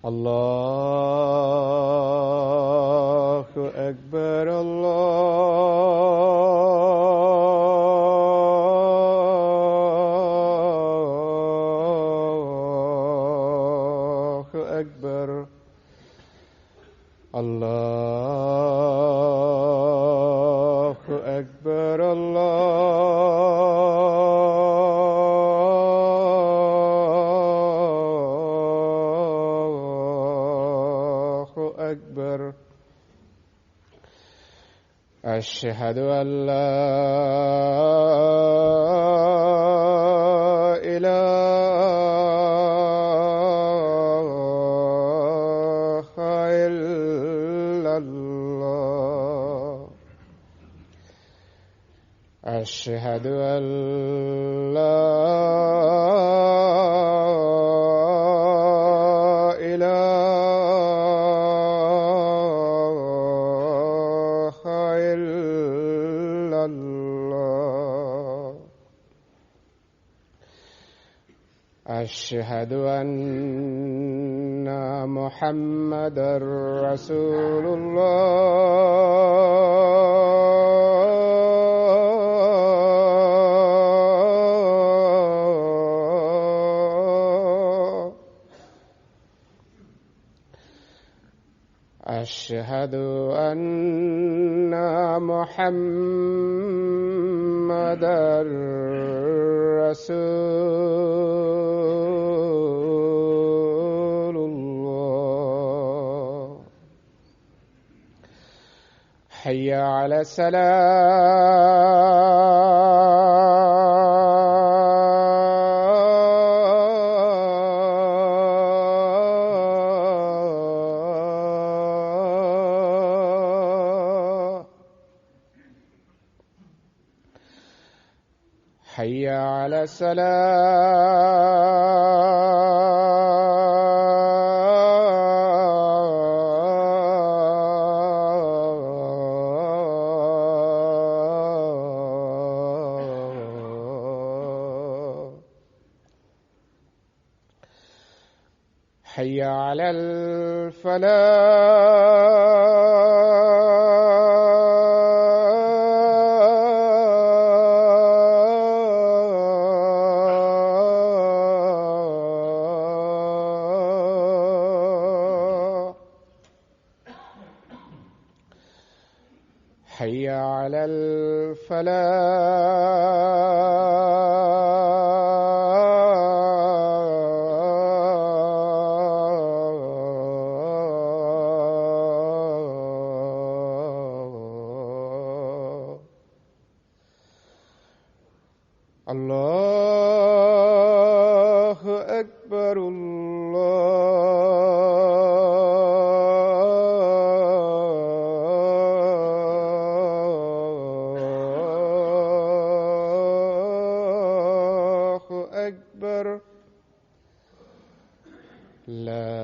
الله أكبر الله أكبر الله أكبر الله أكبر. أشهد أن لا إله إلا الله. أشهد أن لا إله إلا الله. أشهد أن محمدًا رسول الله. أشهد أن محمدًا رسول الله. حي على الصلاة. حي على الصلاة. حي على الفلاح. حي على الفلاح. الله أكبر الله أكبر. لا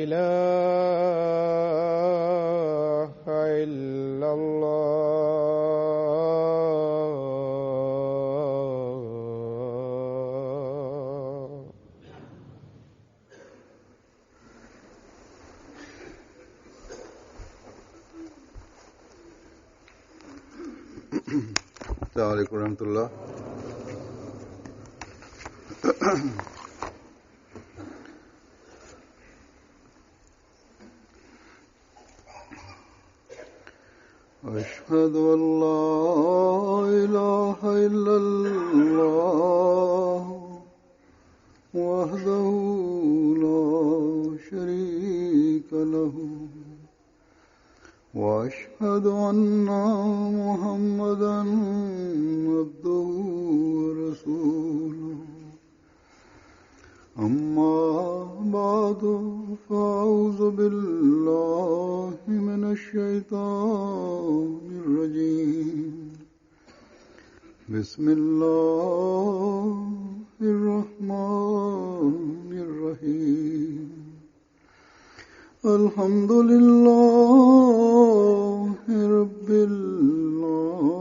إله إلا الله. السلام عليكم ورحمة الله. أشهد أن لا إله إلا الله وحده لا شريك له وأشهد أن محمدًا عبده ورسوله. أما بعد فأعوذ بالله من الشيطان الرجيم. بسم الله الرحمن الرحيم. الحمد لله رب العالمين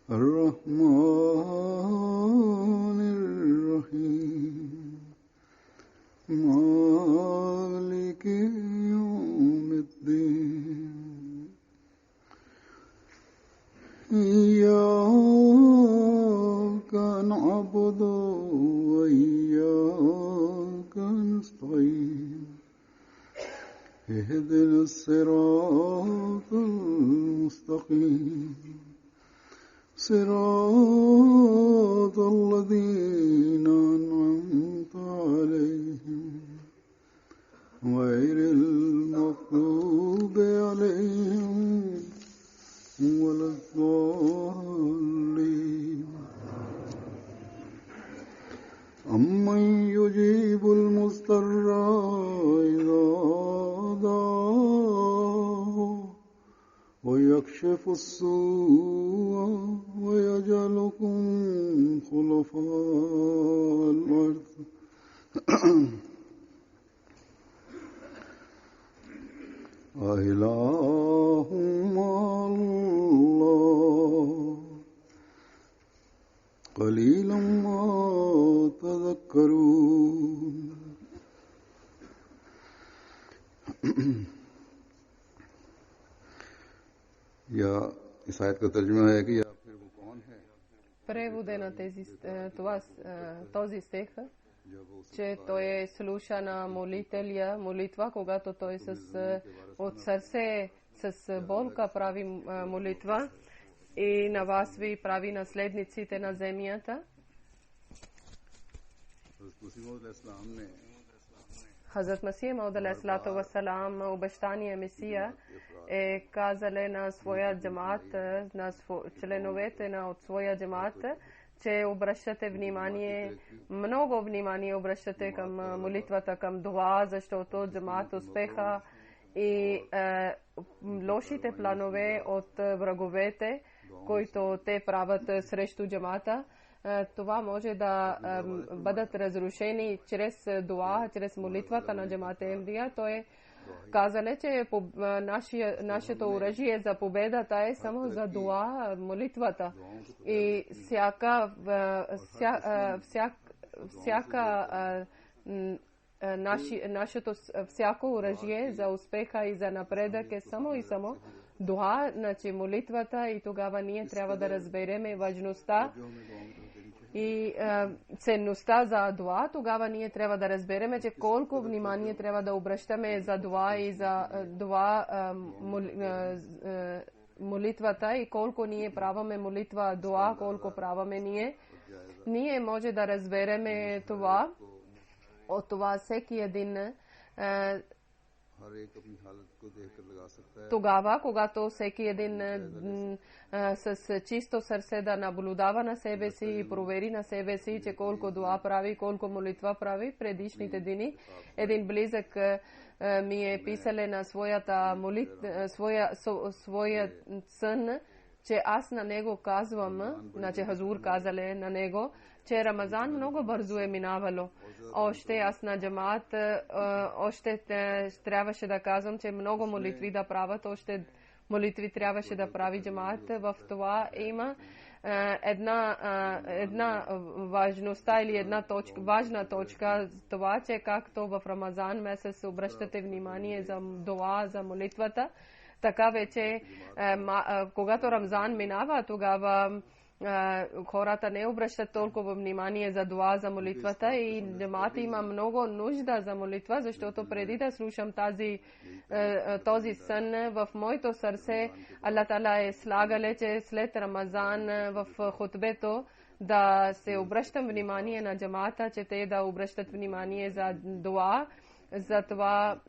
الرحمن إياك نعبد وإياك نستعين اهدنا الصراط المستقيم صراط الذين أنعمت عليهم غير المغضوب عليهم ولا الضالين أمن يجيب المضطر إذا دعاه ويكشف السوء ويجعلكم خلفاء الأرض أإله مع الله قليلا ما تذكرون. या इस आयत का तर्जुमा है कि या फिर वो कौन है Превода на този стих, че той е слуша на молителя молитва, когато той от сърце с болка прави молитва и на вас ви прави наследниците на земята. Хазрат Масия Мауд алейхиссалату вассалам, обещания Месия, е казале на своя джамат, на членовете от своя джамат, че обръщате внимание, много внимание обръщате към молитвата, към дуа, защото джамат успеха и лошите планове от враговете, които те правят срещу джамата, това може да бъдат разрушени чрез дуа, чрез молитвата на джамат Ахмадия. Той казале, че нашето оръжие за победата е само за дуа, молитвата. И всяко оръжие за успеха и за напредък е само и само дуа, значи молитвата, и тогава ние трябва да разбереме важността и ценността за дуа. Тогава ние трябва да разбереме, че колко внимание трябва да обръщаме за дуа и за дуа молитвата, и колко ние праваме молитва дуа, колко праваме ние. Ние може да разбереме това. От това всеки един тогава, когато всеки един с чисто сърце да наблюдава на себе си и провери на себе си, че колко дуа прави, колко молитва прави. Предишните дни един близък ми е писале на своя сън, че аз на него казвам, значи Хазур казале на него, че Рамазан много бързо е минавало. Още аз на джамаат, още трябваше да казвам, че много молитви да правят, още молитви трябваше да прави джамаат. В това има една важността или една важна точка, това, че както в Рамазан месец обръщате внимание за дуа, за молитвата, така вече когато Рамазан минава, тогава хората не обръщат толкова внимание за дуа, за молитвата, и джамаата има много нужда за молитва, защото преди да слушам този сън в моето сърце, Аллах Таала е слагале, че след Рамазан в хутбето да се обръщам внимание на джамаата, че те да обръщат внимание за дуа. Затова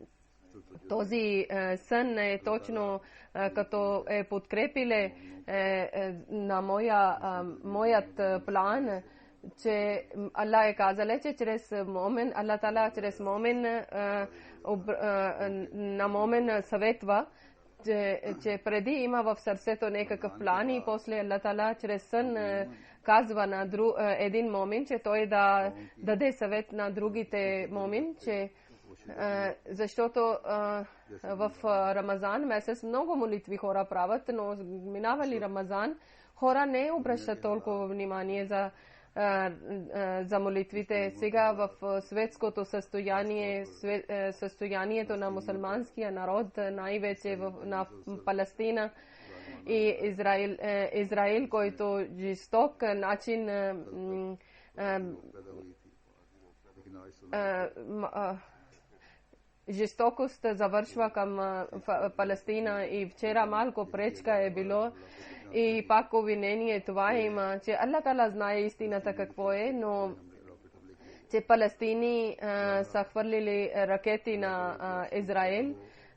този сън е точно като е подкрепиле на моят план, че Аллах е казале, че чрез момен, Аллах Таала чрез момен на момен съветва, че преди има в сърцето някакъв план и после Аллах Таала чрез сън казва на един момин, че той да даде съвет на другите момин, че защото в Рамазан месец много молитви хора правят, но минавали Рамазан, хора не обръщат толкова внимание за молитвите. Сега в светското състояние, състоянието на мусулманския народ, най-вече на Палестина, и Израил, който жесток начин жестокост завършва към Палестина и вчера малко пречка е било и пак обвинение това има, че Аллах Тала знае истината какво е, но че Палестини са хвърлили ракети на Израил,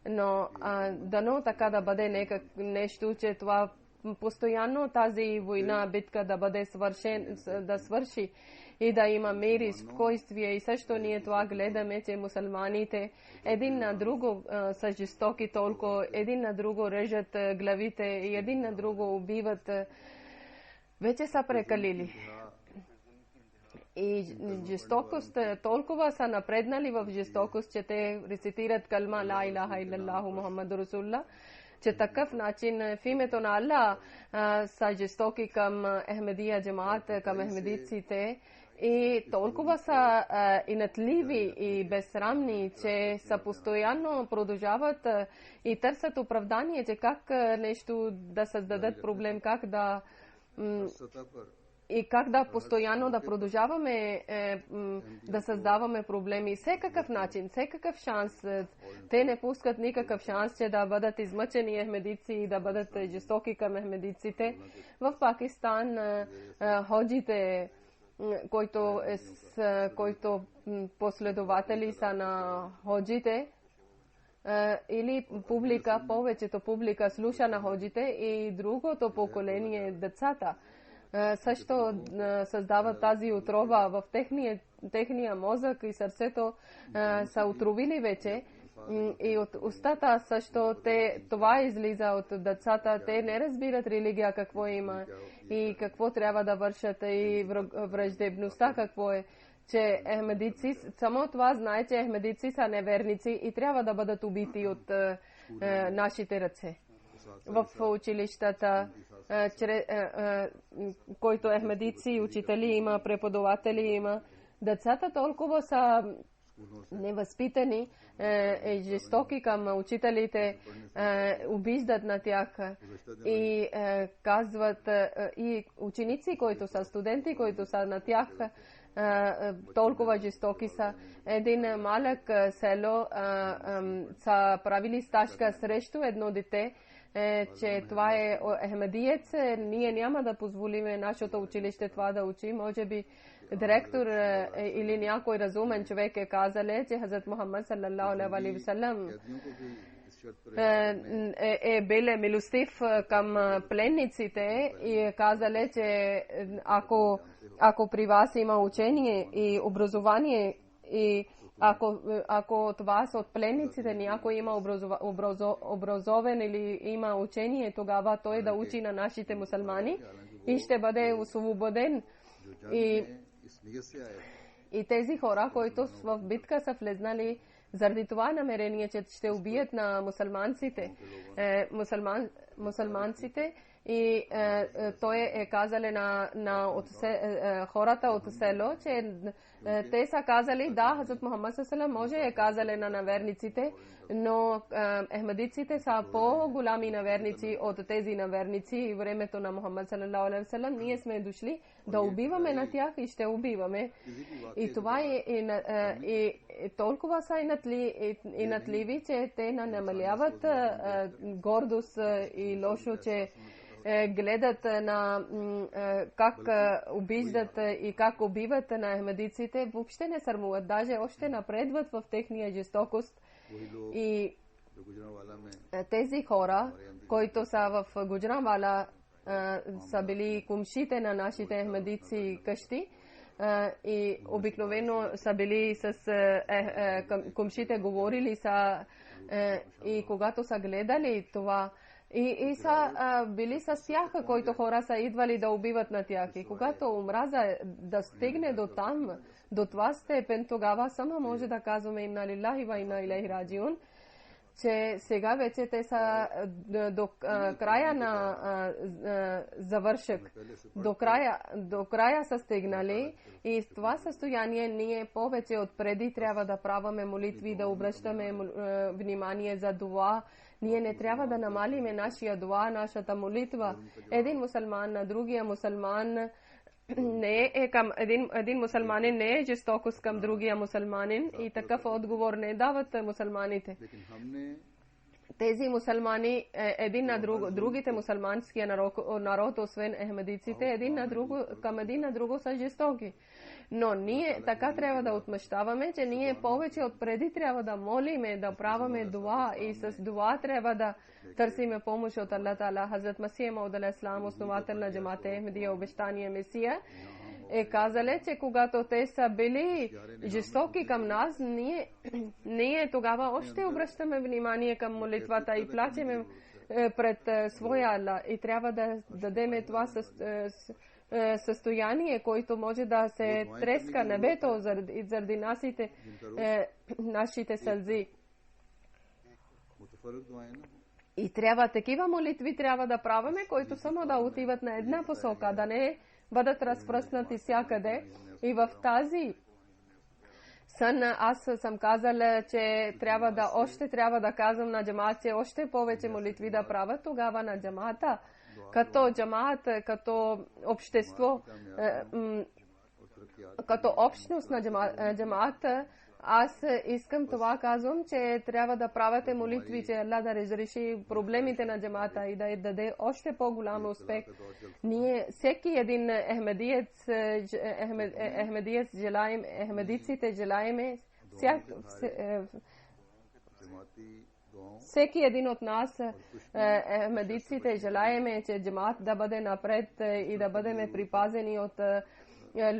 но дано така да бъде нещо, че това постоянно тази война, битка да бъде да свърши и да има мир и спокойствие. И също ние това гледаме, че мусулманите един на друго са жестоки толкова, един на друго режат главите и един на друго убиват. Вече са прекалили. И жестокост, толкова са напреднали в жестокост, че те рецитират калма ла илаха илаллаху Мухаммаду Расулуллах, че такъв начин в името на Аллах са жестоки към Ахмедия джамаат, към ахмедиците и толкова са инатливи и безсрамни, че са постоянно продължават и търсят оправдание, че как нещо да създадат проблем, как да и как да постоянно да продължаваме да създаваме проблеми. Всекакъв начин, всекакъв шанс. Те не пускат никакъв шанс, че да бъдат измъчени ахмедици и да бъдат жестоки към ахмедиците. В Пакистан ходжите, които последователи са на ходжите, или публика, повечето публика слуша на ходжите и другото поколение, децата, също създават тази отрова в техния мозък и сърцето са отровили вече и от устата също това излиза от децата. Те не разбират религия какво има и какво трябва да вършат и враждебността какво е, че ахмедици, само това знае, че ахмедици са неверници и трябва да бъдат убити от нашите ръце. В училищата, който ахмедици, учители има, преподаватели има, децата толкова са невъзпитани и жестоки към учителите, обиждат на тях и казват, и ученици, които са студенти, които са на тях, толкова жестоки са. Един малък село са правили стачка срещу едно дете, че това е ахмедиец, ние няма да позволиме нашето училище това да учи. Може би директор или някой разумен човек е казал, че Хазрат Мухаммад саллаллаху алейхи ва саллям е бил милостив към пленниците и е казал, че ако при вас има учение и образование и ако това са от пленниците, някой има образован или има учение, тогава той да учи на нашите мусулмани и ще бъде освободен. И тези хора, които в битка са влезнали заради това намерение, че ще убият на мусулманците, и той е казал на хората от село, че те са казали, да, Хазрат Мухаммад саллаллаху алейхи ва саллям може е казал на наверниците, но ахмедиците са по-голями наверници от тези наверници и времето на Мухаммад саллаллаху алейхи ва саллям. Ние сме дошли да убиваме на тях и ще убиваме. И това е толкова са инатливи, че те намаляват гордост и лошо, че гледат на как обиждат и как убиват на ахмедиците, въобще не срамуват, даже още напредват в техния жестокост. И тези хора, които са в Гуджранвала, са били кумшите на нашите ахмедици къщи и обикновено са били с кумшите, говорили са и когато са гледали това, и са били с тях, които хора са идвали да убиват на тях. И когато омраза да стигне до там, до това степен, тогава само може да казваме инна лилахи ва инна илайхи раджиун, че сега вече те са до края на завършък. До края са стигнали и в това състояние ние повече от преди трябва да праваме молитви, да обръщаме внимание за дуа. Ние не трябва да намалиме нашия дуа, нашата молитва. Един мусулман на другия мусулман не е към един мусулманин не е жестокост към другия мусулманин и такъв отговор не дават мусулманите. Тези мусулмани един на друг, другите мусулманския народ, освен ахмедиците, един на друго са жестоки. Но ние така трябва да отмъщаваме, че ние повече от преди трябва да молиме, да правиме дуа и с дуа трябва да търсиме помощ от Аллах Таала. Хазрат Масих Мауд алейхиссалам, основател на джамат Ахмедия, обещания Месия, е казале, че когато те са били жестоки към нас, ние тогава още обръщаме внимание към молитвата и плачеме пред своя Аллах. И трябва да дадеме това състояние, което може да се треска небето заради нашите сълзи. И трябва такива молитви трябва да правиме, които само да отиват на една посока, да не бъдат разпръснати всякъде. И в тази сън аз съм казала, че трябва да казвам на джамаат, че още повече молитви да правят. Тогава на джамаата, като джамаат, като общество, като общност на джамаата, аз искам това, казвам, че трябва да правите молитви, че Аллах да разреши проблемите на джамаата и да даде още по-голям успех. Ние всеки един ахмедиец желаем, ахмедиците желаеме, всеки един от нас, ахмедиците желаеме, че джамаат да бъде напред и да бъдем припазени от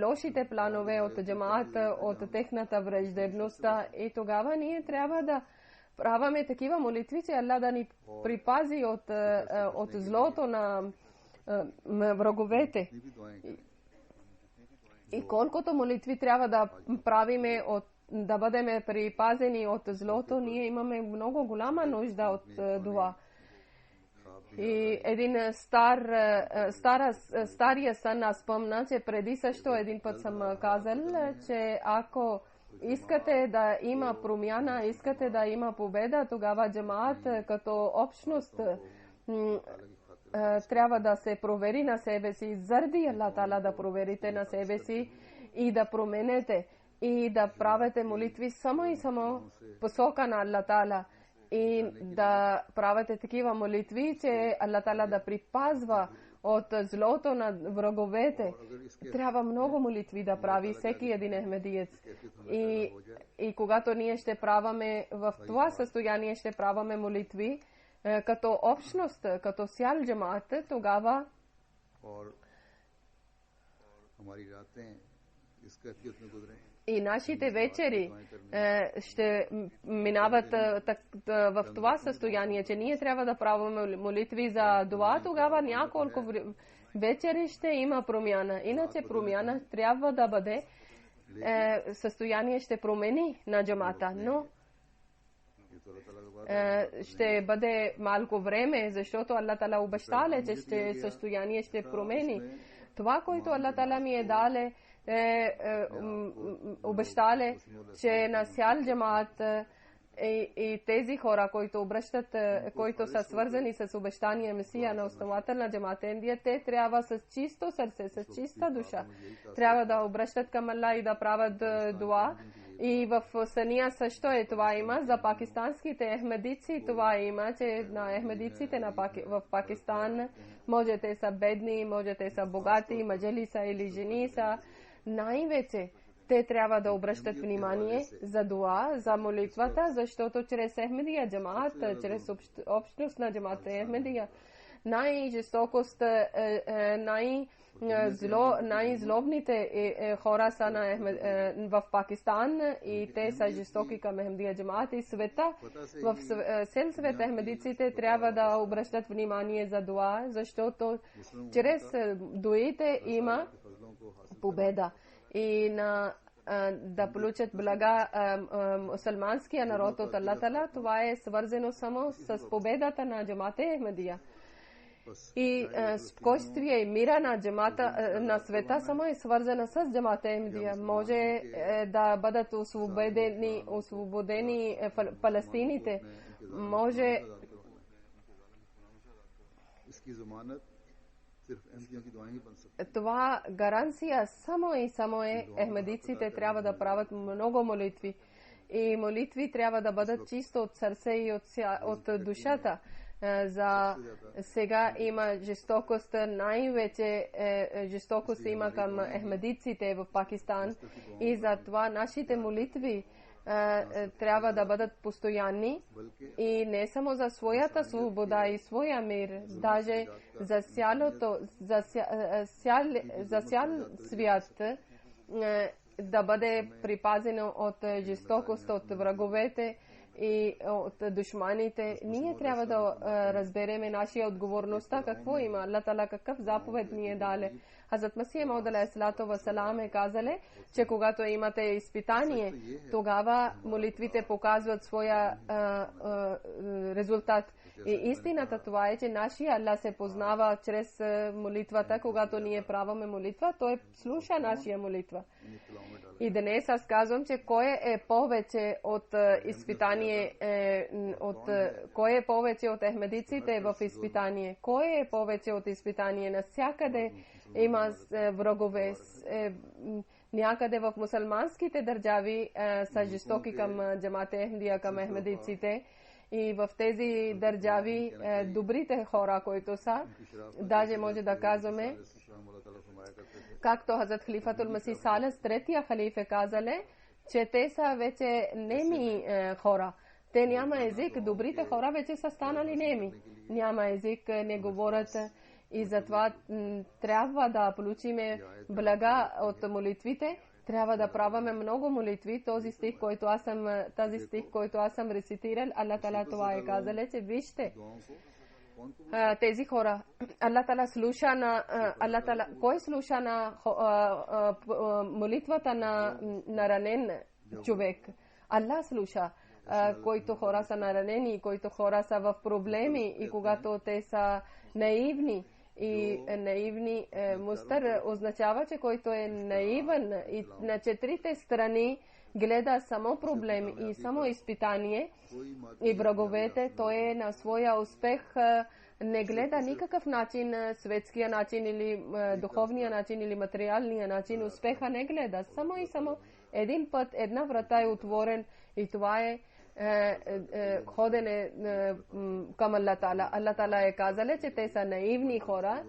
лошите планове от джамаата, от техната враждебност. И тогава ние трябва да правиме такива молитви, че Аллах да ни припази от злото на враговете. И колкото молитви трябва да правиме да бъдем припазени от злото, ние имаме много голяма нужда от това. И един стария сън аз спомня, че преди също един път съм казал, че ако искате да има промяна, искате да има победа, тогава джамаат като общност трябва да се провери на себе си, заради Аллах Таала да проверите на себе си и да променете и да правите молитви само и само посока на Аллах Таала. И да правите такива молитви, че Аллах Таала да припазва от злото на враговете. Трябва много молитви да прави всеки един ахмедиец. И когато ние ще праваме в това състояние, ще праваме молитви като общност, като цял джамаат, тогава и нашите вечери ще минават в това състояние, че ние трябва да правим молитви за дуа, тогава няколко вечери ще има промяна. Иначе промяна трябва да бъде, състояние ще промени на джамата, но ще бъде малко време, защото Аллах Таала обещале, че състояние ще промени. Това, което Аллах Таала ми е дале, обещале, че на цял джамаат и тези хора, които обръщат, които са свързани с обещания Месия на основател на джамаат Индия, те трябва с чисто сърце, с чиста душа, трябва да обръщат към Аллах и да правят дуа. И в съния също това има за пакистанските ахмедици, това има, че на ахмедиците в Пакистан, може те са бедни, може те са богати, мъже са или жени са, най-вече те трябва да обръщат внимание за дуа, за молитвата, защото чрез Ахмедия джамаат, чрез общност на джамаат Ахмедия, най-жестокост, най-злобните хора са в Пакистан и те са жестоки към Ахмедия джамаат и света. В цел свет ахмедиците трябва да обръщат внимание за дуа, защото чрез дуите има победа. И да получат блага мусулманския народ от Аллах Таала, това е свързано само с победата на джамаат Ахмедия. И спокойствие и мира на джамаата на света само е свързана с джамаат Ахмедия. Може да бъдат освободени палестините, може इसकी जमानत सिर्फ अहमदियों की दुआएं ही बन सकती Това гаранция само и само е ахмедиците трябва да правят много молитви. И молитви трябва да бъдат чисто от сърце и от душата. За сега има жестокост, най-вече жестокост има към ахмедиците в Пакистан и затова нашите молитви трябва да бъдат постоянни и не само за своята свобода и своя мир, даже за цял свят да бъде припазено от жестокост, от враговете и от душманите. Ние трябва да разбереме нашия отговорността, какво има Аллах Тала, какъв заповед ни е дале. Хазрат Масих Мауд алейхиссалату вассалам е казали, че когато имате изпитание, тогава молитвите показват своя резултат. И истината това е, че нашия Аллах се познава чрез молитвата. Когато ние праваме молитва, той слуша нашия молитва. И днес аз казвам, че кой е повече от изпитание, кой е повече от ахмедиците в изпитание, кой е повече от изпитание. Навсякъде има врагове. Някъде в мусулманските държави са жестоки към джамате Ахмедия, към ахмедиците. И в тези държави добрите хора, които са, даже може да казваме, както Хазрат Халифатул Масих Салес, третия халиф казале, че те са вече неми хора. Те няма език, добрите хора вече са станали неми. Няма език, не говорят. И затова трябва да получиме блага от молитвите. Трябва да праваме много молитви. Този стих, който аз съм рецитирал, Аллах Тала това е казал, че вижте тези хора. Аллах Тала слуша на кой слуша на молитвата на ранен човек? Аллах слуша, който хора са наранени, които хора са в проблеми и когато те са наивни. И наивни мустър означава, че който е наивен и на четирите страни гледа само проблеми и само изпитание и враговете, той е на своя успех, не гледа никакъв начин, светския начин или духовния начин или материалния начин, успеха не гледа. Само и само един път, една врата е отворен и това е ходене към Аллах Тала. Аллах Тала е казал, че те са наивни хора.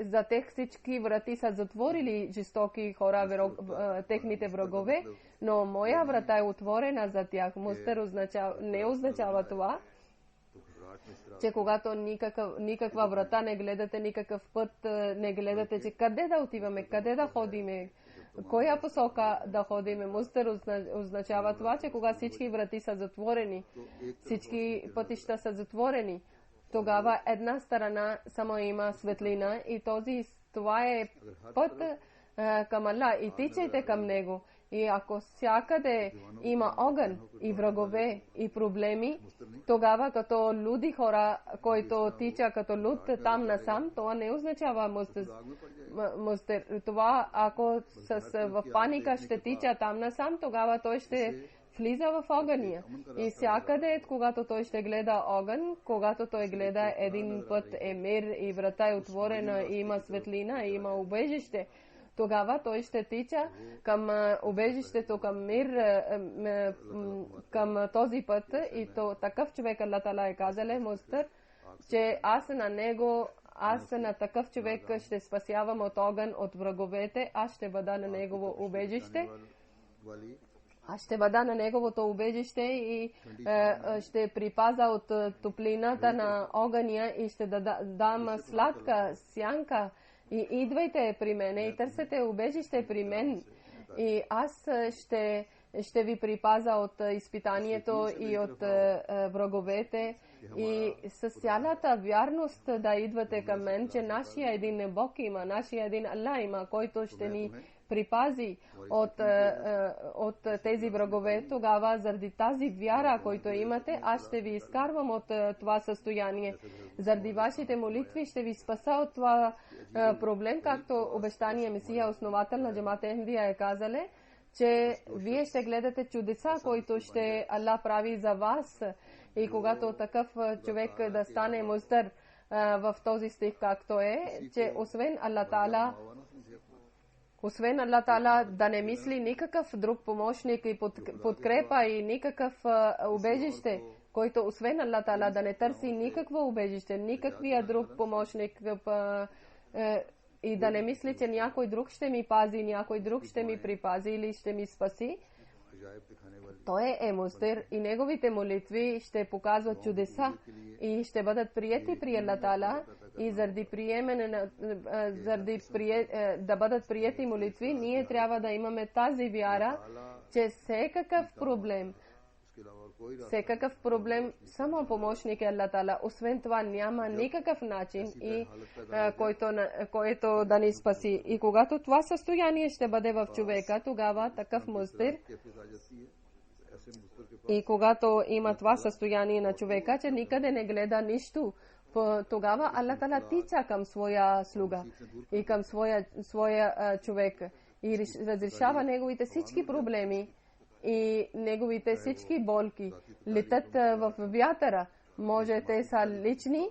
За тях всички врати са затворили жестоки хора, техните врагове, но моя врата е отворена за тях. Мустър не означава това, че когато никаква врата не гледате, никакъв път не гледате, че къде да отиваме, къде да ходиме, коя посока да ходиме. Мустър означава това, че когато всички врати са затворени, всички пътища са затворени, тогава една страна само има светлина и това е път към Аллах и тичайте към него. И ако всякъде има огън и врагове и проблеми, тогава като луди хора, който тича като луд там насам, това не означава мустър. Това ако в паника ще тича там насам, тогава той ще влиза в огъня. И всякъде, когато той ще гледа огън, когато той гледа един път е мир и врата е отворена и има светлина и има убежище, тогава той ще тича към убежището, към мир, към този път. И то такъв човек Аллах Тала е казал, мустър, че аз на такъв човек ще спасявам от огън, от враговете, аз ще бъда на негово убежище. Аз ще бъда на неговото убежище и ще припаза от топлината на огъня и ще дам сладка сянка. И идвайте при мен и търсете убежище при мен. И аз ще ви припаза от изпитанието и от враговете. И с цялата вярност да идвате към мен, че нашия един Бог има, нашия един Аллах има, който ще ни припази от тези врагове. Тогава заради тази вяра, който имате, аз ще ви изкарвам от това състояние. Заради вашите молитви ще ви спаса от това проблем, както обещания Месия, основател на джамат Ахмедия е казале, че вие ще гледате чудеса, които ще Аллах прави за вас. И когато такъв човек да стане мустър, в този стих, както е, че освен Аллах Таала да не мисли никакъв друг помощник и подкрепа и никакъв убежище, който освен Аллах Таала да не търси никакво убежище, никаквия друг помощник и да не мисли, че някой друг ще ми пази, някой друг ще ми припази или ще ми спаси. Той е Мустир и неговите молитви ще показват чудеса и ще бъдат приети при Аллах Таала и да бъдат приети молитви, ние трябва да имаме тази вяра, че всекакъв проблем само помощник е Аллах Таала. Освен това няма никакъв начин и който да ни спаси. И когато това състояние ще бъде в човека, тогава такъв мустир и когато има това състояние на човека, че никъде не гледа нищо, тогава Аллах Таала тича към своя слуга и към своя човек и разрешава неговите всички проблеми и неговите всички болки. Летат в вятъра. Може те са лични,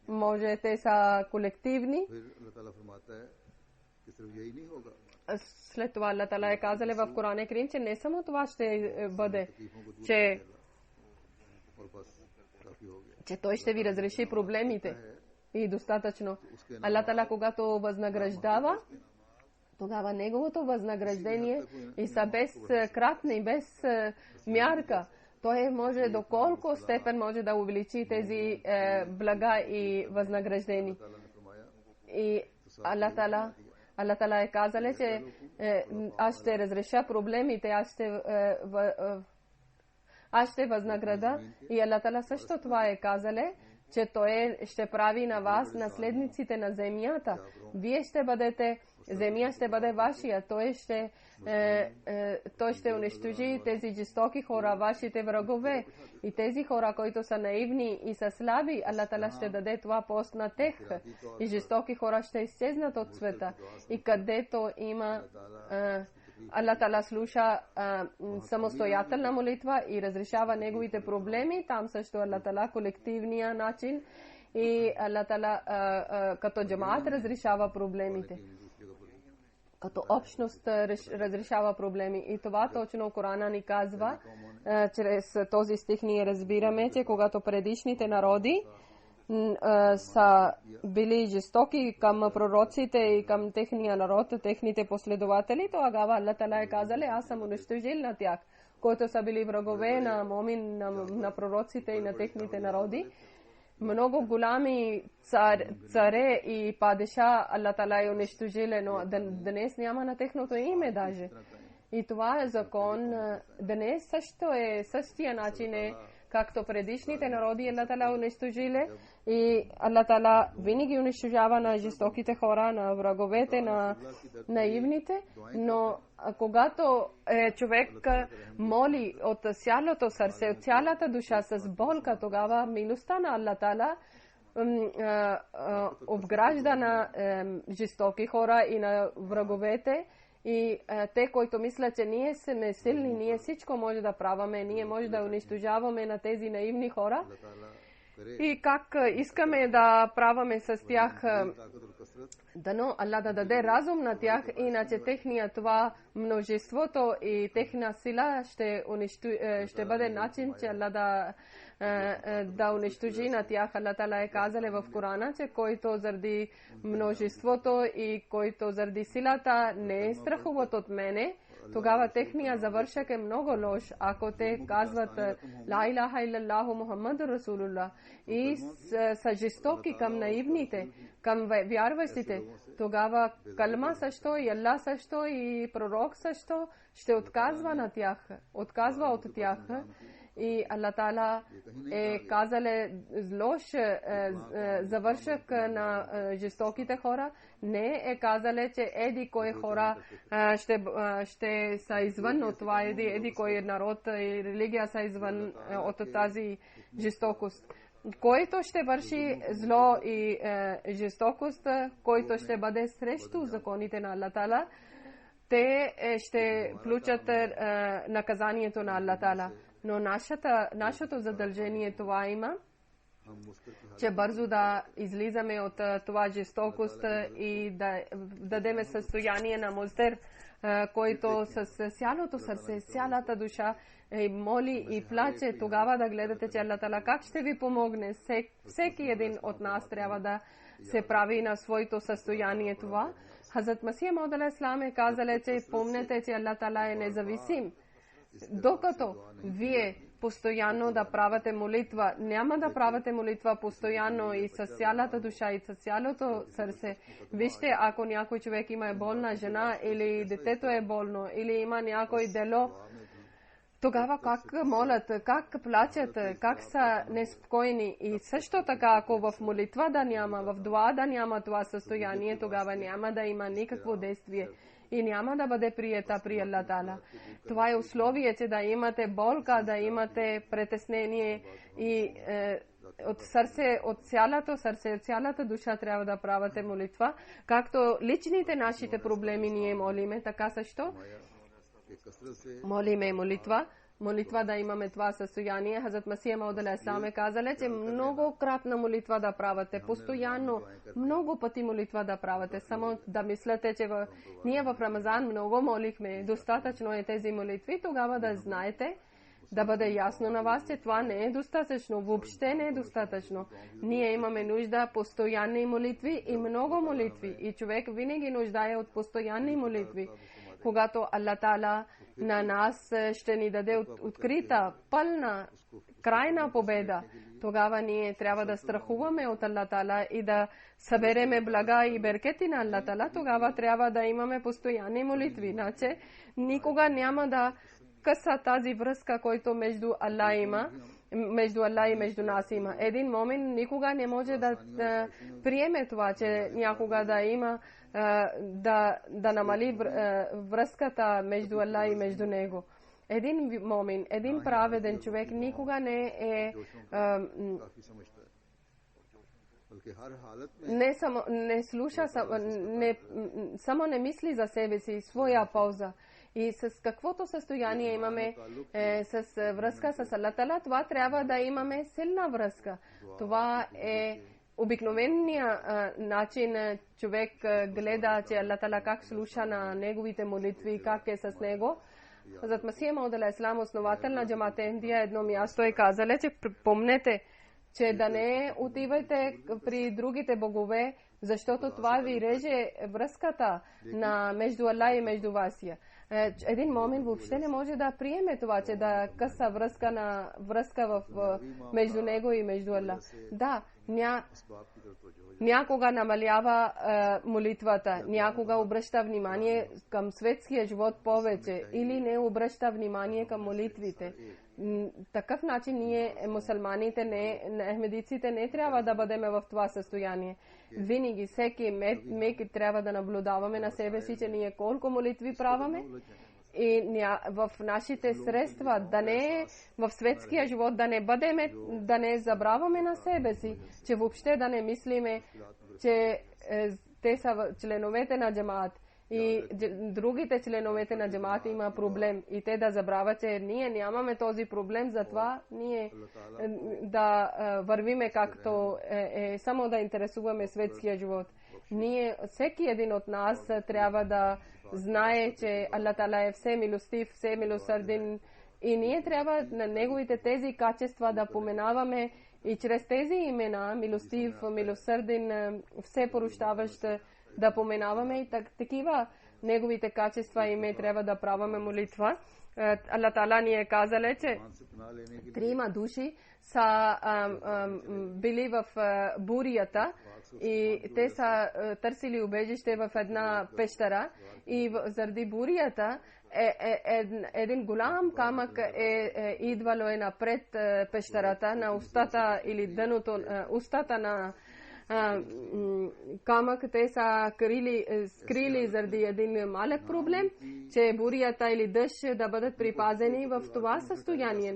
може те са колективни. След това Аллах Таала е казал в Корана Карим, че не само това ще бъде, че той ще ви разреши проблемите и достатъчно. Аллах Таала, когато възнаграждава, тогава неговото възнаграждение и са безкратни, без мярка. Той може до колко степен може да увеличи тези блага и възнаграждения. И Аллах Таала е казал, че аз ще разреша проблемите, аз ще възнаграда. И Аллах Таала също това е казал, че той ще прави на вас наследниците на земята. Вие ще бъдете, земя ще бъде вашия. Той ще унищожи тези жестоки хора, вашите врагове. И тези хора, които са наивни и са слаби, Аллах Таала ще даде това пост на тех. И жестоки хора ще изчезнат от света. И където има Аллах Таала слуша самостоятелна молитва и разрешава неговите проблеми, там също Аллах Таала колективния начин и Аллах Таала като джамаат разрешава проблемите. Като общност разрешава проблеми. И това точно Корана ни казва. Чрез този стих ние разбираме, че когато предишните народи са били жестоки към пророците и към техния народ, техните последователи, тогава Аллах Таала е казал, аз съм унищожил на тях, които са били врагове на момин, на пророците и на техните народи. Много голями царе и падеша Аллах Таала е унищожил, но днес няма на техното име даже. И това е закон. Днес също е същия начин, както предишните народи Аллах Таала унищожиле. И Аллах Таала винаги унищожава на жестоките хора, на враговете, на наивните. Но когато човек моли от цялото сърце, от цялата душа с болка, тогава милостта на Аллах Таала обгражда на жестоки хора и на враговете. И те, които мислят, че ние сме силни, ние всичко може да праваме, ние може да унищожаваме на тези наивни хора. И как искаме да праваме с тях, дано Аллах да даде разум на тях, иначе техния това множеството и техна сила ще бъде начин, че Аллах да унищожи на тях. Аллах Таала е казал в Корана, че който заради множеството и който заради силата не е страхуват от мене, тогава техния завършък е много лош. Ако те казват ла илаха илаллаху Мухаммаdur Расулулlah и са жестоки към наивните, към вярващите, тогава калма също и Аллах също и пророк също ще отказва на тях, отказва от тях. И Аллах Таала е казал лош завършък на жестоките хора. Не е казал, че еди кой хора ще са извън от това, еди кой народ и религия са извън от тази жестокост. Който ще върши зло и жестокост, който ще бъде срещу законите на Аллах Таала, те ще получат наказанието на Аллах Таала. Но нашето задължение това има, че бързо да излизаме от това жестокост и да дадеме състояние на мустер, който с цялото сърце, цялата душа моли и плаче, тогава да гледате, че Аллах Таала как ще ви помогне. Всеки един от нас трябва да се прави на своето състояние това. Хазрат Масих Мауд алейхи салам е казал, че помнете, че Аллах Таала е независим. Докато вие постоянно да правите молитва, няма да правите молитва постоянно и с цялата душа и с цялото сърце. Вижте, ако някой човек има болна жена или детето е болно или има някой дело, тогава как молят, как плачат, как са неспокойни. И също така, ако в молитва да няма, в дуа да няма това състояние, тогава няма да има никакво действие и няма да бъде приета при Аллах Таала. Това е условие, че да имате болка, да имате притеснение и от сърце, от цялото сърце, от цялата душа трябва да правите молитва. Както личните нашите проблеми ние молиме, така също молиме молитва. Молитва да имаме това състояние. Хазрат Масих Мауд алейхи салам е казал, че многократна молитва да правите, постоянно, много пъти молитва да правите. Само да мислите, че ние в Рамазан много молихме, достатъчно е тези молитви, тогава да знаете, да бъде ясно на вас, че това не е достатъчно, въобще не е достатъчно. Ние имаме нужда постоянни молитви и много молитви. И човек винаги нуждае от постоянни молитви. Когато Аллах Таала на нас ще ни даде открита, пълна, крайна победа, тогава ние трябва да страхуваме от Аллах Таала и да събереме блага и беркети на Аллах Таала, тогава трябва да имаме постоянни молитви. Иначе никога няма да къса тази връзка, който между Аллах има, между Аллах и между нас има. Един момент никога не може да приеме това, че някога да има да намали връзката между Аллах и между него. Един момент, един праведен човек никога не е не слуша, само не мисли за себе си, своя полза. И с каквото състояние имаме с връзка с Аллах Таала, това трябва да имаме силна връзка. Това е обикновения начин човек гледа, че Аллах Таала как слуша на неговите молитви, как е с него. Хазрат Масих Мауд алейхи салам, основател на Джамат Ахмадия, едно място е казал, че помнете, че да не отивайте при другите богове, защото това ви реже връзката между Аллах и между вас. Един момент въобще не може да приеме това, че да къса връзка между него и между Аллах. Да, някога намалява молитвата, някога обръща внимание към светския живот повече или не обръща внимание към молитвите. Такъв начин ние, мусулманите, ахмедиците, не трябва да бъдем в това състояние. Винаги, всеки миг трябва да наблюдаваме на себе си, че ние колко молитви праваме и в нашите средства, да не в светския живот, да не забравяме на себе си, че въобще да не мислиме, че те са членовете на джамаат и другите членовете на джамаат има проблем и те да забравят, че ние нямаме този проблем, затова ние да вървиме както само да интересуваме светския живот. Ние, всеки един от нас трябва да знае, че Аллах Таала е все милостив, все милосърден и ние трябва на неговите тези качества да поменаваме и чрез тези имена, милостив, милосърден, все прощаващ, да поменаваме и такива неговите качества и ме трябва да праваме молитва. Аллах Таала ни е казал, че 3 души са били в бурята и те са търсили убежище в една пещера и заради бурята един голям камък идвало напред пещерата на устата или дъното, устата на камък. Те са скрили заради един малък проблем, че бурята или дъжд да бъдат припазени в това състояние.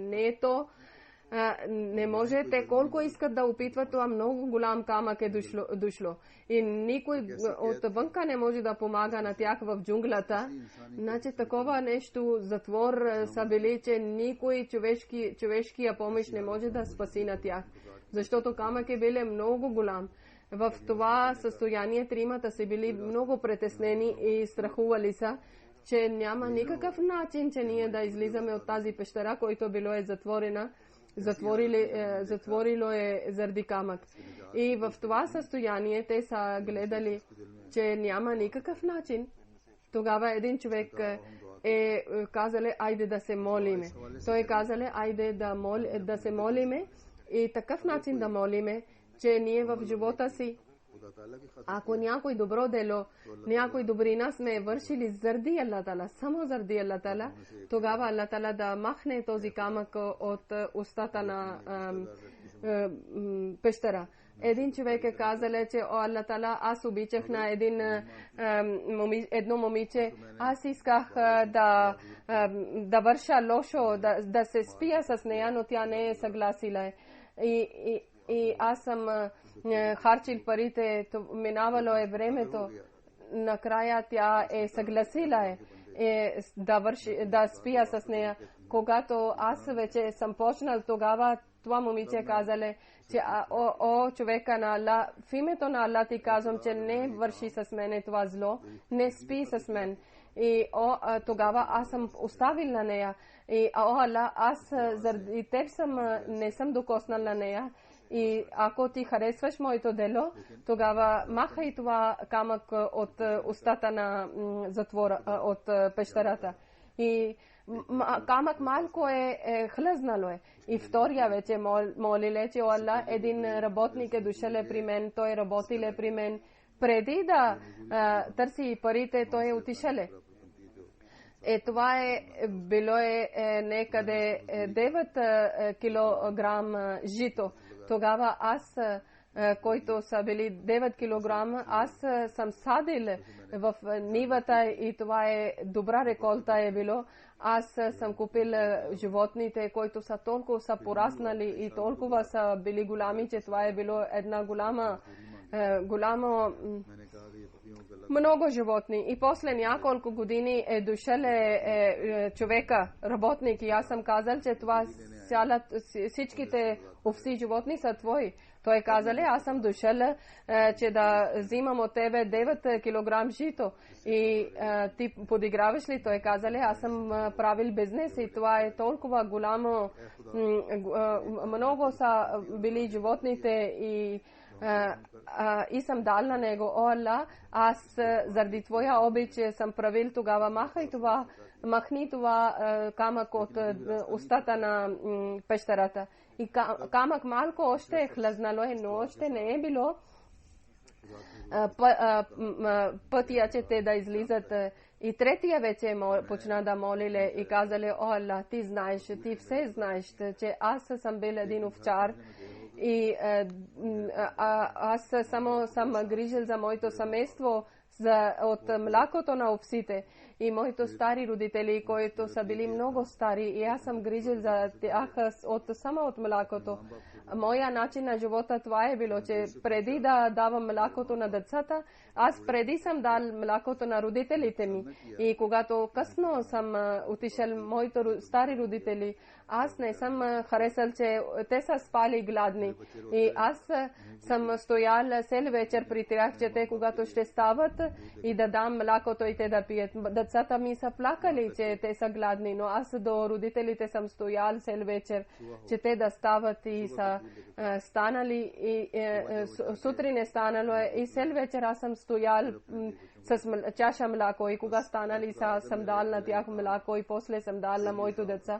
Не може те колко искат да опитват, това много голям камък е дошло. И никой от вънка не може да помага на тях в джунглата. Значи такова нещо, затвор са били, че никой човешкия помощ не може да спаси на тях. защото камък бил много голям. В това състояние тримата са били много притеснени и страхували са, че няма никакъв начин, че ние да излизаме от тази пещера, която било затворена, затворило заради камък. И в това състояние те са гледали, че няма никакъв начин. Тогава един човек казали, айде да се молиме. Той казали, айде да се молиме и такъв начин да молиме, че ние в живота си, ако някой добро дело, някой добрина сме вършили заради Аллах Тала, само заради Аллах Тала, тогава Аллах Тала да махне този камък от устата на пещера. Един човек казал, че о Аллах Тала, аз обичах на едно момиче, аз исках да върша лошо, да се спия с нея, но тя не е съгласила. И аз съм харчил парите, минавало времето, накрая тя съгласила да спия с нея. Когато аз вече съм почнал, тогава това момиче казале, че о човека на Аллах, в името на Аллах ти казвам, че не върши с мене това зло, не спи с мен. И тогава аз съм оставил на нея. И о Аллах, аз заради теб не съм докоснал на нея. И ако ти харесваш моето дело, тогава махай това камък от устата на затвора, от пещерата. И камък малко хлъзнало. И втория вече молиле, че о Аллах, един работник дошъл при мен, той работил при мен. Преди да търси парите, той отишъл. Това било некъде 9 килограм жито. Тогава аз, който са били 9 килограма, аз съм садил в нивата и това добра реколта било. Аз съм купил животните, които са толкова са пораснали и толкова са били голями, че това било една голямо много животни. И после няколко години дошъл човека, работник, и аз съм казал, че това всичките овци животни са твои. Той казал, аз съм дошъл, че да взимам от тебе 9 килограм жито. И ти подиграваш ли? Той казал, аз съм правил бизнес и това толкова голямо. Много са били животните и съм дал на него. О Аллах, аз заради твоя обич съм правил, тогава махни това камък от устата на пещерата. И камък малко още хлъзнало, но още не било пътя, че те да излизат. И третия вече почна да молиле и казале, о Аллах, ти знаеш, ти все знаеш, че аз съм бил един овчар и аз само съм грижил за моето семейство от млякото на овците. И моите стари родители, които са били много стари, и аз съм грижил за тях само от млякото. Моя начин на живота това било, че преди да давам млякото на децата, аз преди съм дал млякото на родителите ми. И когато късно съм отишъл моите стари родители, аз не съм харесал, че те са спали гладни. И аз съм стоял цел вечер при тях, че те когато ще стават и да дам млякото и те да пият. Децата ми са плакали, че те са гладни, но аз до родителите съм стоял цел вечер, че те да стават и са станали и сутрин е станало и цел вечер аз съм стоял с чаша мляко и кога станали съм дал на тях мляко и после съм дал на моите деца.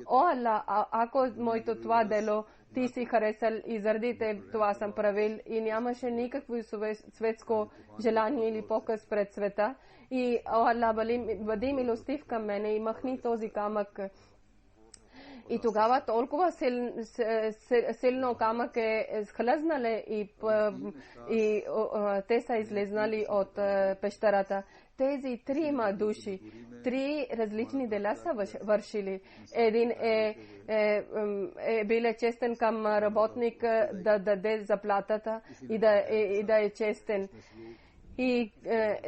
О Аллах, ако моето това дело ти си харесал и заради това съм правил и нямаше никакво светско желание или показ пред света. И о Аллах, бъди милостив към мене и махни този камък. И тогава толкова силно камък хлъзнале и те са излезнали от пещерата. Тези трима души, три различни дела са вършили. Един бил честен към работник да даде заплатата и да е честен. И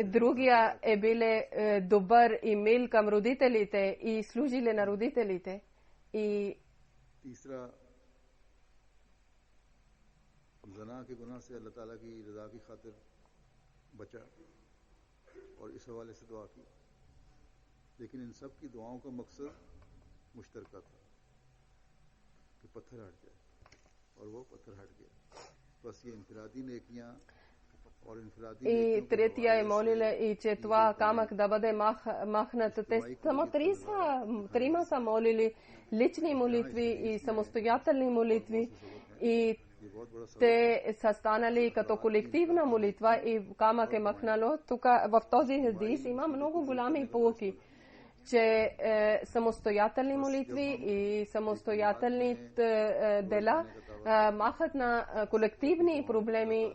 другия бил добър и мил към родителите и служили на родителите. И जना के गुनाह से अल्लाह ताला की रजा की खातिर बचा और इस हवाले से दुआ की, लेकिन इन सब की दुआओं का मकसद मुश्तरका था कि पत्थर हट जाए, और वो पत्थर हट गया। बस ये इनफरादी नेकियां और इनफरादी I tretija je molila i će tva kamak da bude mahnat. Te samo trima sa molili lični molitvi i samostoятельни molitvi i те са станали като колективна молитва и камък е махнало. Тук в този хадис има много голями полуки, че самостоятелни молитви и самостоятелни дела махат на колективни проблеми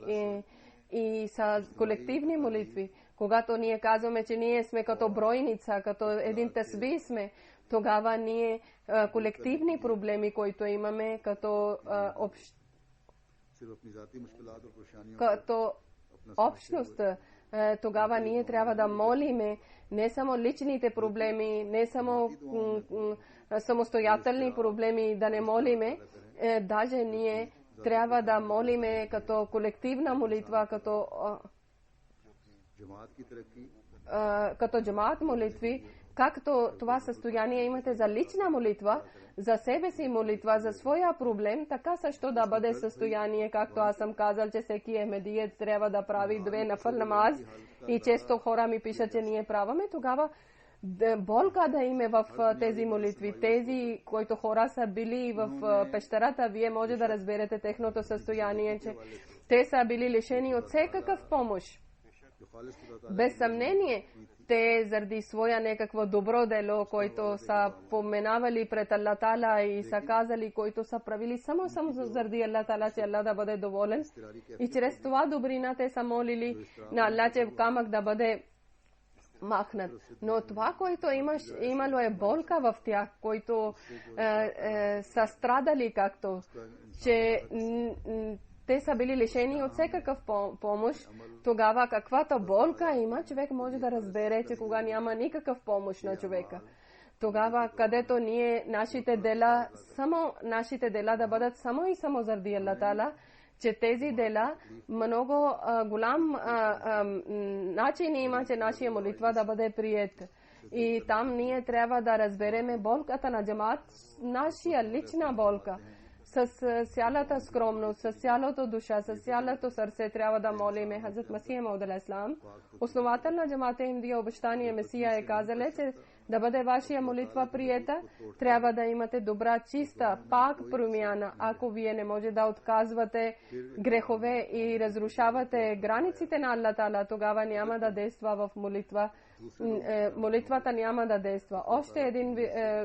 и са колективни молитви. Когато ние казваме, че ние сме като бройница, като един тасбih сме, тогава ние колективни проблеми, които имаме като като общност, тогава ние трябва да молиме не само личните проблеми, не само самостоятелни проблеми да не молиме, даже ние трябва да молиме като колективна молитва, като джамаат молитви. Както това състояние имате за лична молитва, за себе си молитва, за своя проблем, така също да бъде състояние, както аз съм казал, че всеки ахмедиец трябва да прави 2 нафъл намаз и често хора ми пишат, че ние праваме, тогава болка да има в тези молитви. Тези, които хора са били в пещерата, вие може да разберете техното състояние, че те са били лишени от всякакъв помощ. Без съмнение, те заради своя някакво добро дело, който са поменавали пред Аллах Таала и са казали, които са правили само заради Аллах Таала, че Аллах да бъде доволен. И чрез това добрина те са молили на Аллах, че камък да бъде махнат. Но това, което имало е болка в тях, които са страдали както, че те са били лишени от всякакъв помощ, тогава каквато болка има, човек може да разбере, че кога няма никакъв помощ на човека. Тогава, където ние, нашите дела да бъдат само и само заради Аллах Таала, че тези дела много голям начин има, че нашия молитва да бъде прият. И там ние трябва да разбереме болката на джамаат, нашия лична болка. С цялата скромност, с цялата душа, с цялото сърце трябва да молиме Хазрат Масия Мауд алейхиссалам. Основател на джамаата Ахмедия обещание Месия е казал, че да бъде вашия молитва приета, трябва да имате добра, чиста, пак промяна. Ако вие не може да отказвате грехове и разрушавате границите на Аллах Таала, тогава няма да действа в молитва. Молитвата няма да действа. Още един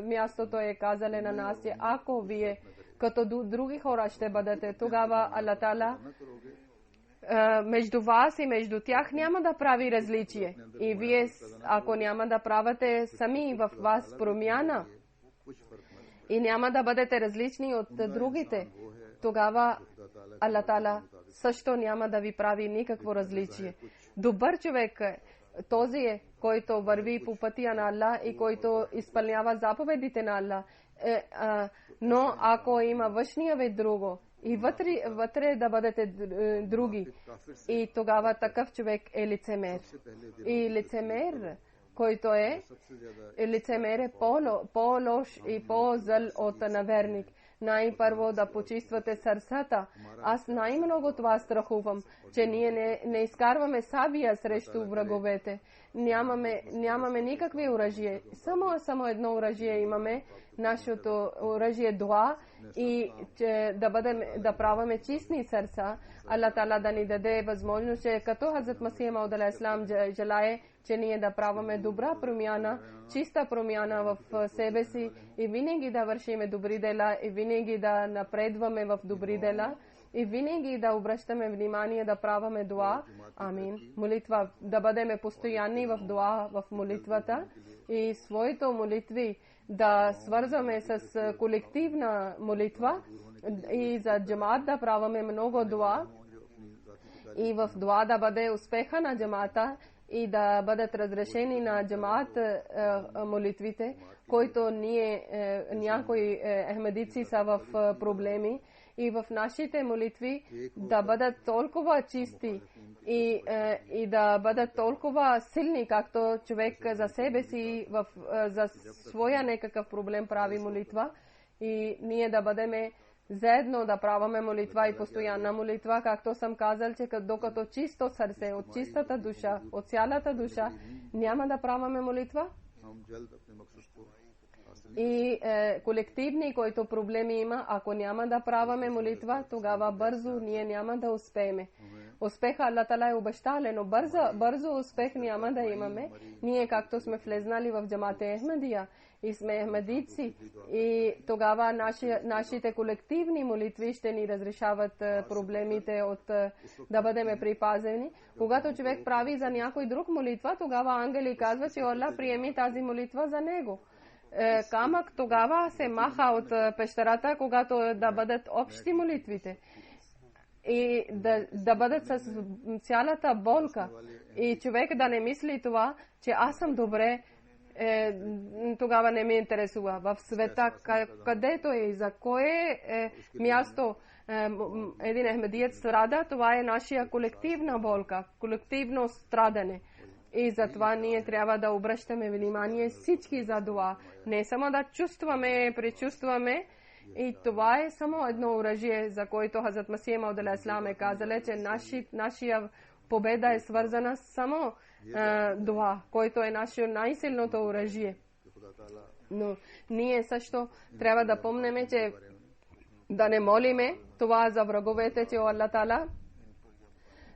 мястото е казале на нас, че ако вие като други хора ще бъдете, тогава Аллах Таала между вас и между тях няма да прави различие. И вие, ако няма да правите сами в вас промяна и няма да бъдете различни от другите, тогава Аллах Таала също няма да ви прави никакво различие. Добър човек този е, който върви по пътя на Аллах и който изпълнява заповедите на Аллах. Но ако има външния вид друго и вътре да бъдете други, и тогава такъв човек е лицемер. И лицемер, който лицемер е по-лош и по-зъл от наверник. Най-първо да почиствате сърцата. Аз най-много това страхувам, че ние не изкарваме сабия срещу враговете. Нямаме никакви оръжие. Само едно оръжие имаме. Нашето оръжие дуа и да праваме чистни сърца. Аллах Таала да ни даде възможност, че като Хазрат Масия Мауд алейхиссалам желае, че ние да праваме добра промяна, чиста промяна в себе си и винаги да вършиме добри дела и винаги да напредваме в добри дела и винаги да обръщаме внимание да праваме дуа. Амин. Молитва, да бъдем постоянни в дуа, в молитвата и своите молитви да свързваме с колективна молитва и за джамаат да праваме много дуа и в дуа да бъде успеха на джамаата и да бъдат разрешени на джамаат молитвите, които някои ахмедици са в проблеми и в нашите молитви да бъдат толкова чисти и да бъдат толкова силни, както човек за себе си за своя някакъв проблем прави молитва, и ние да бъдем заедно да праваме молитва и постоянна молитва, както съм казал, че докато чисто сърце, от чистата душа, от цялата душа, няма да праваме молитва. И колективни, които проблеми има, ако няма да праваме молитва, тогава бързо ние няма да успеем. Успеха Аллах Тала е обещал, но бързо успех няма да имаме. Ние, както сме влезнали в джамате Ахмадия и сме ахмадийци, и тогава нашите колективни молитви ще ни разрешават проблемите от да бъдем припазени. Когато човек прави за някой друг молитва, тогава ангели казва, че Аллах приеми тази молитва за него. Камък тогава се маха от пещерата, когато да бъдат общи молитвите и да бъдат с цялата болка, и човек да не мисли това, че аз съм добре, тогава не ме интересува. В света, където е и за кое място един ахмедиец страда, това е нашия колективна болка, колективно страдане. И затова ние трябва да обръщаме внимание всички за дуа. Не само да чувстваме, пречувстваме. И това е само едно оръжие, за което Хазрат Масих Мауд алейхи салам е казал, че нашия победа е свързана само дуа, който е нашето най-силното оръжие. Но ние също трябва да помним, че да не молиме това за враговете, че Аллах Тала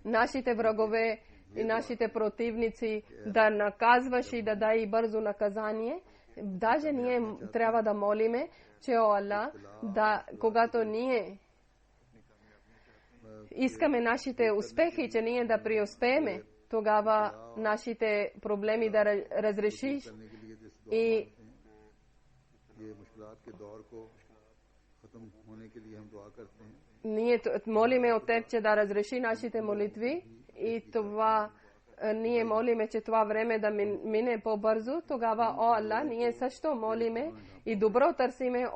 нашите врагове и нашите противници да наказваш и да дай бързо наказание. Даже ние трябва да молиме, че Аллах, да, когато ние искаме нашите успехи, че ние да преуспееме, тогава нашите проблеми да разрешиш и ние молиме от Теб, че да разреши нашите молитви, и това ние молиме, че това време да мине по-бързо. Тогава, о Аллах, ние също молиме и добро търсиме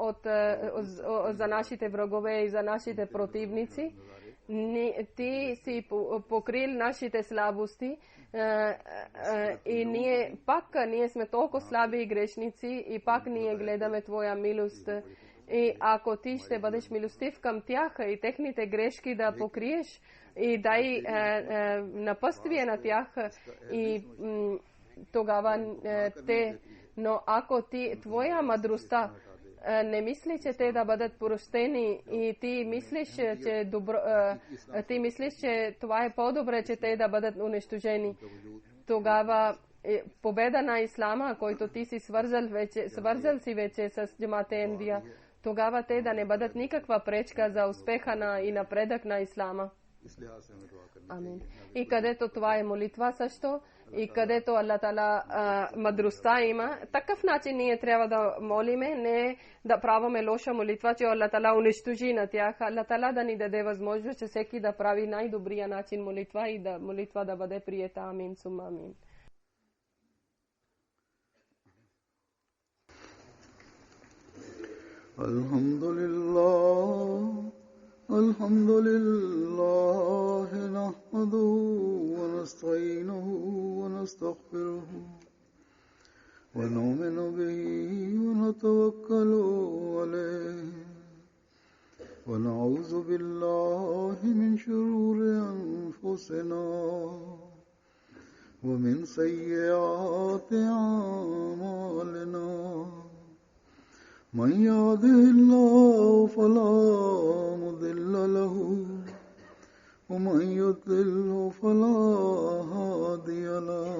за нашите врагове и за нашите противници. Ти си покрил нашите слабости, и ние сме толкова слаби и грешници, и пак ние гледаме Твоя милост. И ако Ти ще бъдеш милостив към тях и техните грешки да покриеш и дай напътствие на тях, и тогава но ако Твоя мъдростта не мисли, че те да бъдат простени, и ти мислиш, че това е по-добре, че те да бъдат унищожени, тогава победа на Ислама, който ти си свързал си вече с джамате Ахмадия, тогава те да не бъдат никаква пречка за успеха и напредък на Ислама. Амин. И където това е молитва също, и където Аллах Тала мъдростта има, такъв начин ние трябва да молиме, не да правиме лоша молитва, че Аллах Тала унищожи на тях. Аллах Тала да ни даде възможност, че всеки да прави най-добрия начин молитва и да молитва да бъде приета. Амин, сума амин. الحمد لله نحمده ونستعينه ونستغفره ونؤمن به ونتوكل عليه ونعوذ بالله من شرور أنفسنا ومن سيئات أعمالنا من يهده الله فلا مضل له ومن يضلل فلا هادي له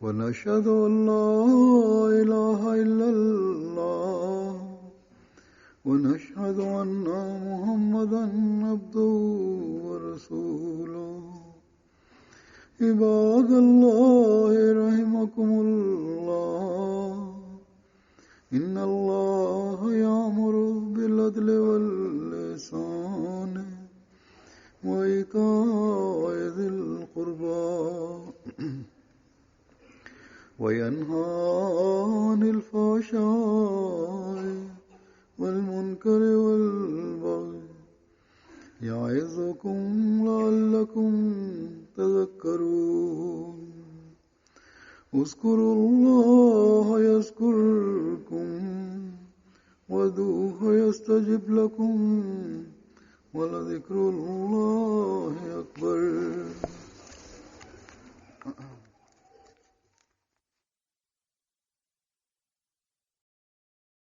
ونشهد أن لا إله إلا الله ونشهد أن محمدا عبده ورسوله عباد الله رحمكم الله إن الله يأمر بالعدل والإحسان وإيتاء ذي القربى وينهى عن الفحشاء والمنكر والبغي تذكرون اذكروا الله يذكركم وادعوه يستجب لكم ولذكر الله أكبر